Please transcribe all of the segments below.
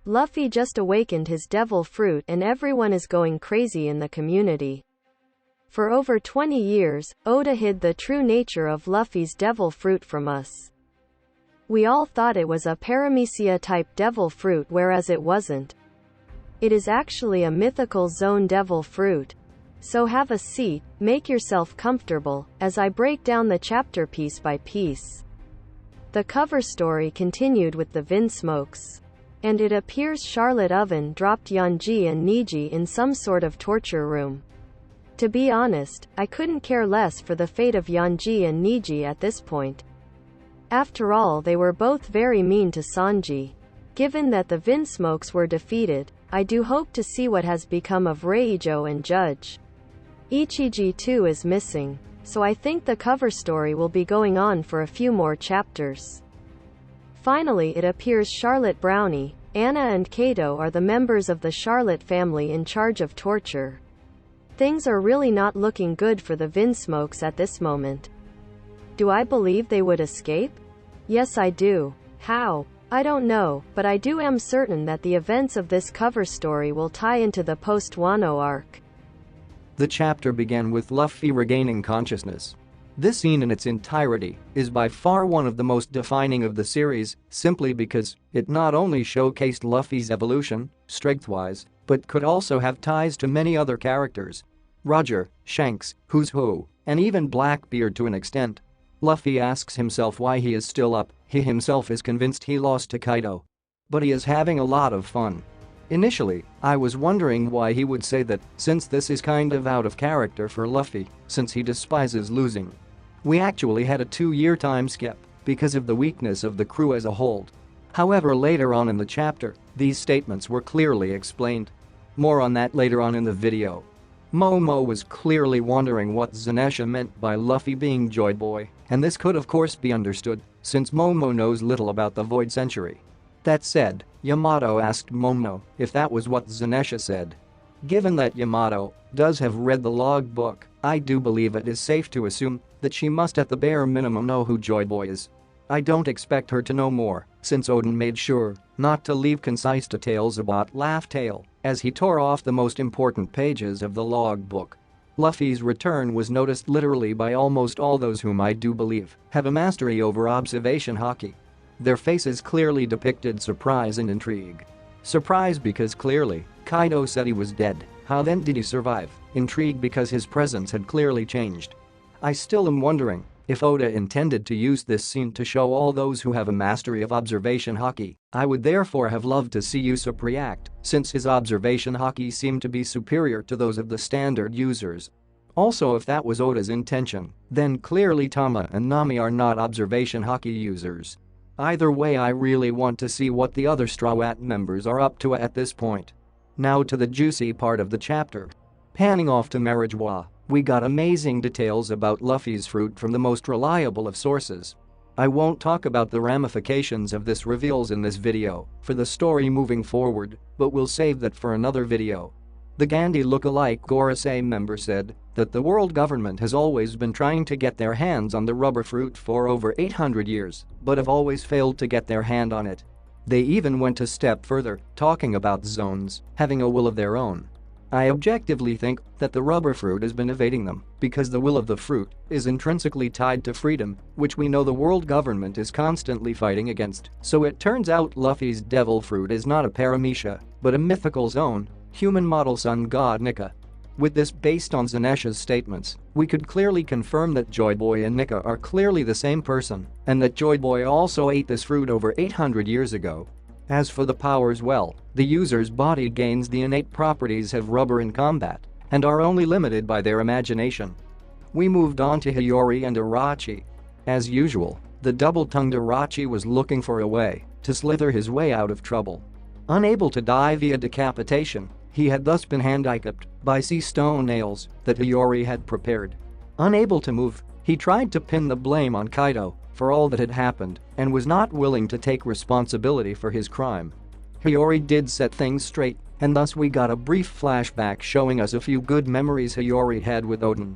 Luffy just awakened his devil fruit and everyone is going crazy in the community. For over 20 years, Oda hid the true nature of Luffy's devil fruit from us. We all thought it was a paramecia-type devil fruit, whereas it wasn't. It is actually a mythical zone devil fruit. So have a seat, make yourself comfortable, as I break down the chapter piece by piece. The cover story continued with the Vinsmokes. And it appears Charlotte Oven dropped Yanji and Niji in some sort of torture room. To be honest, I couldn't care less for the fate of Yanji and Niji at this point. After all, they were both very mean to Sanji. Given that the Vinsmokes were defeated, I do hope to see what has become of Reijo and Judge. Ichiji too is missing, so I think the cover story will be going on for a few more chapters. Finally, it appears Charlotte Brownie, Anna and Kaido are the members of the Charlotte family in charge of torture. Things are really not looking good for the Vinsmokes at this moment. Do I believe they would escape? Yes, I do. How? I don't know, but I am certain that the events of this cover story will tie into the post-Wano arc. The chapter began with Luffy regaining consciousness. This scene in its entirety is by far one of the most defining of the series, simply because it not only showcased Luffy's evolution, strength-wise, but could also have ties to many other characters. Roger, Shanks, Who's Who, and even Blackbeard to an extent. Luffy asks himself why he is still up. He himself is convinced he lost to Kaido. But he is having a lot of fun. Initially, I was wondering why he would say that, since this is kind of out of character for Luffy, since he despises losing. We actually had a 2-year time skip because of the weakness of the crew as a whole. However, later on in the chapter, these statements were clearly explained. More on that later on in the video. Momo was clearly wondering what Zenesha meant by Luffy being Joy Boy, and this could of course be understood, since Momo knows little about the Void Century. That said, Yamato asked Momo if that was what Zenesha said. Given that Yamato does have read the logbook, I do believe it is safe to assume that she must at the bare minimum know who Joy Boy is. I don't expect her to know more, since Oden made sure not to leave concise details about Laugh Tale as he tore off the most important pages of the logbook. Luffy's return was noticed literally by almost all those whom I do believe have a mastery over observation haki. Their faces clearly depicted surprise and intrigue. Surprise because clearly, Kaido said he was dead. How then did he survive? Intrigue because his presence had clearly changed. I still am wondering if Oda intended to use this scene to show all those who have a mastery of observation haki. I would therefore have loved to see Usopp react, since his observation haki seemed to be superior to those of the standard users. Also, if that was Oda's intention, then clearly Tama and Nami are not observation haki users. Either way, I really want to see what the other Straw Hat members are up to at this point. Now to the juicy part of the chapter. Panning off to Marajwa, we got amazing details about Luffy's fruit from the most reliable of sources. I won't talk about the ramifications of this reveals in this video for the story moving forward, but we'll save that for another video. The Gandhi look-alike Gorosei member said that the world government has always been trying to get their hands on the rubber fruit for over 800 years, but have always failed to get their hand on it. They even went a step further, talking about zones having a will of their own. I objectively think that the rubber fruit has been evading them because the will of the fruit is intrinsically tied to freedom, which we know the world government is constantly fighting against. So it turns out Luffy's devil fruit is not a paramecia, but a mythical zone, human model sun god Nika. With this based on Zenesha's statements, we could clearly confirm that Joy Boy and Nika are clearly the same person, and that Joy Boy also ate this fruit over 800 years ago. As for the powers, well, the user's body gains the innate properties of rubber in combat and are only limited by their imagination. We moved on to Hiyori and Irachi. As usual, the double-tongued Irachi was looking for a way to slither his way out of trouble. Unable to die via decapitation, he had thus been handicapped by sea stone nails that Hiyori had prepared. Unable to move, he tried to pin the blame on Kaido for all that had happened and was not willing to take responsibility for his crime. Hiyori did set things straight, and thus we got a brief flashback showing us a few good memories Hiyori had with Oden.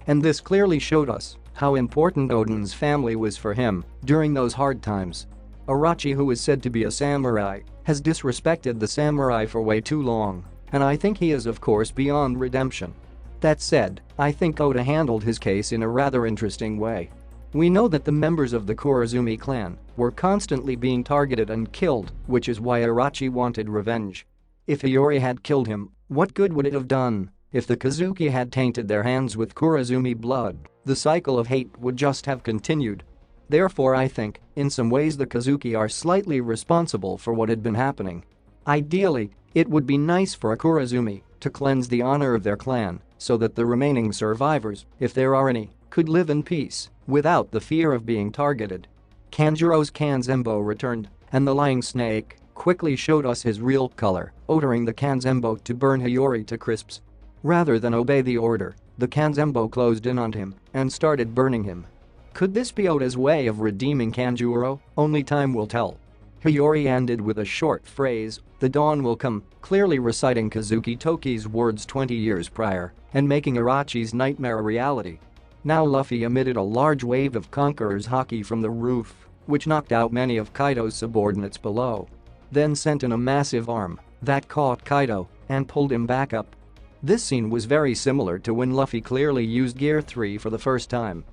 And this clearly showed us how important Oden's family was for him during those hard times. Orochi, who is said to be a samurai, has disrespected the samurai for way too long, and I think he is of course beyond redemption. That said, I think Oda handled his case in a rather interesting way. We know that the members of the Kurozumi clan were constantly being targeted and killed, which is why Orochi wanted revenge. If Hiyori had killed him, what good would it have done? If the Kozuki had tainted their hands with Kurozumi blood, the cycle of hate would just have continued. Therefore, I think, in some ways the Kozuki are slightly responsible for what had been happening. Ideally, it would be nice for a Kurozumi to cleanse the honor of their clan so that the remaining survivors, if there are any, could live in peace without the fear of being targeted. Kanjuro's Kanzenbo returned, and the lying snake quickly showed us his real color, ordering the Kanzenbo to burn Hiyori to crisps. Rather than obey the order, the Kanzenbo closed in on him and started burning him. Could this be Oda's way of redeeming Kanjuro? Only time will tell. Hiyori ended with a short phrase, "The dawn will come," clearly reciting Kazuki Toki's words 20 years prior and making Orochi's nightmare a reality. Now Luffy emitted a large wave of Conqueror's haki from the roof, which knocked out many of Kaido's subordinates below. Then sent in a massive arm that caught Kaido and pulled him back up. This scene was very similar to when Luffy clearly used Gear 3 for the first time.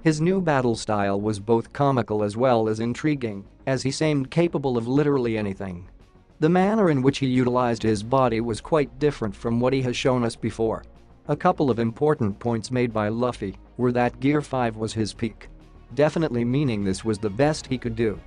His new battle style was both comical as well as intriguing, as he seemed capable of literally anything. The manner in which he utilized his body was quite different from what he has shown us before. A couple of important points made by Luffy were that Gear 5 was his peak, definitely meaning this was the best he could do.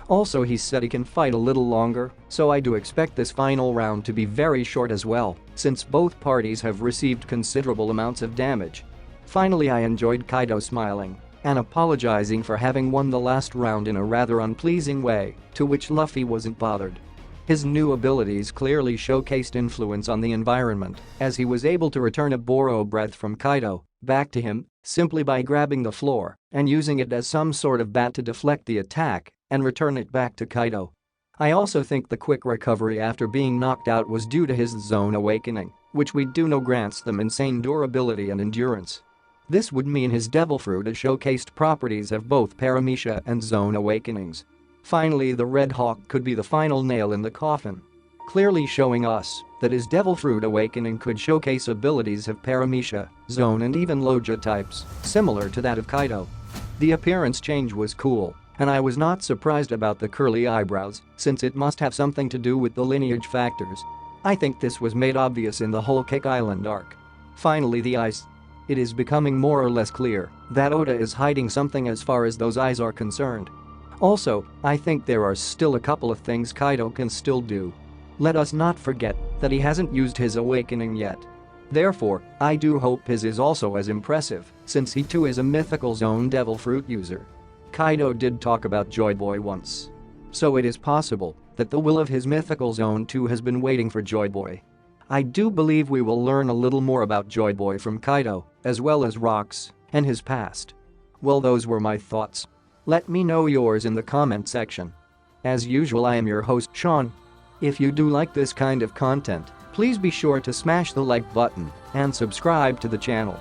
Also, he said he can fight a little longer, so I do expect this final round to be very short as well, since both parties have received considerable amounts of damage. Finally, I enjoyed Kaido smiling and apologizing for having won the last round in a rather unpleasing way, to which Luffy wasn't bothered. His new abilities clearly showcased influence on the environment, as he was able to return a Boro breath from Kaido back to him simply by grabbing the floor and using it as some sort of bat to deflect the attack and return it back to Kaido. I also think the quick recovery after being knocked out was due to his Zone Awakening, which we do know grants them insane durability and endurance. This would mean his Devil Fruit has showcased properties of both Paramecia and Zone Awakenings. Finally, the Red Hawk could be the final nail in the coffin, clearly showing us that his Devil Fruit Awakening could showcase abilities of Paramecia, Zone and even Logia types, similar to that of Kaido. The appearance change was cool, and I was not surprised about the curly eyebrows, since it must have something to do with the lineage factors. I think this was made obvious in the whole Cake Island arc. Finally, the eyes. It is becoming more or less clear that Oda is hiding something as far as those eyes are concerned. Also, I think there are still a couple of things Kaido can still do. Let us not forget that he hasn't used his awakening yet. Therefore, I do hope his is also as impressive, since he too is a mythical Zone Devil Fruit user. Kaido did talk about Joy Boy once, so it is possible that the will of his mythical Zone too has been waiting for Joy Boy. I do believe we will learn a little more about Joy Boy from Kaido, as well as Rocks and his past. Well, those were my thoughts. Let me know yours in the comment section. As usual, I am your host Sean. If you do like this kind of content, please be sure to smash the like button and subscribe to the channel.